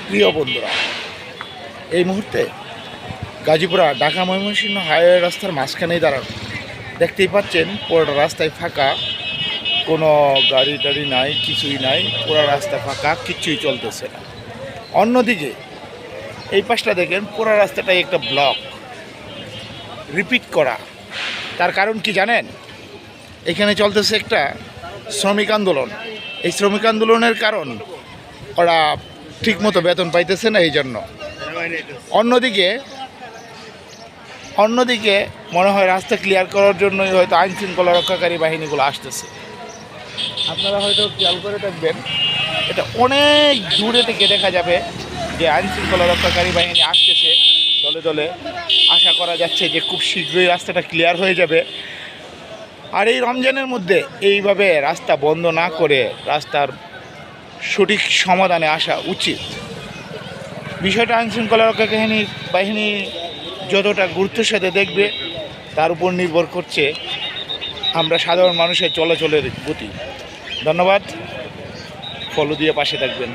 প্রিয় বন্ধুরা, এই মুহূর্তে গাজীপুরা ঢাকা ময়মনসিংহ হাইওয়ে রাস্তার মাঝখানেই দাঁড়ানো। দেখতেই পাচ্ছেন পুরো রাস্তায় ফাঁকা, কোনো গাড়ি টাড়ি নাই, কিছুই নাই, পুরো রাস্তা ফাঁকা, কিচ্ছুই চলতেছে না। অন্যদিকে এই পাশটা দেখেন, পুরো রাস্তাটাই একটা ব্লক, রিপিট করা। তার কারণ কি জানেন? এখানে চলতেছে একটা শ্রমিক আন্দোলন। এই শ্রমিক আন্দোলনের কারণ ওরা ঠিকমতো বেতন পাইতেছে না, এই জন্য। অন্যদিকে মনে হয় রাস্তা ক্লিয়ার করার জন্যই হয়তো আইন শৃঙ্খলা রক্ষাকারী বাহিনীগুলো আসতেছে। আপনারা হয়তো খেয়াল করে থাকবেন, এটা অনেক দূরে থেকে দেখা যাবে যে আইন শৃঙ্খলা রক্ষাকারী বাহিনী আসতেছে দলে দলে। আশা করা যাচ্ছে যে খুব শীঘ্রই রাস্তাটা ক্লিয়ার হয়ে যাবে। আর এই রমজানের মধ্যে এইভাবে রাস্তা বন্ধ না করে রাস্তার সঠিক সমাধানে আসা উচিত। বিষয়টা আইন শৃঙ্খলা রক্ষাকারী বাহিনী যতটা গুরুত্বের সাথে দেখবে, তার উপর নির্ভর করছে আমরা সাধারণ মানুষের চলাচলের গতি। ধন্যবাদ, ফলো দিয়ে পাশে থাকবেন।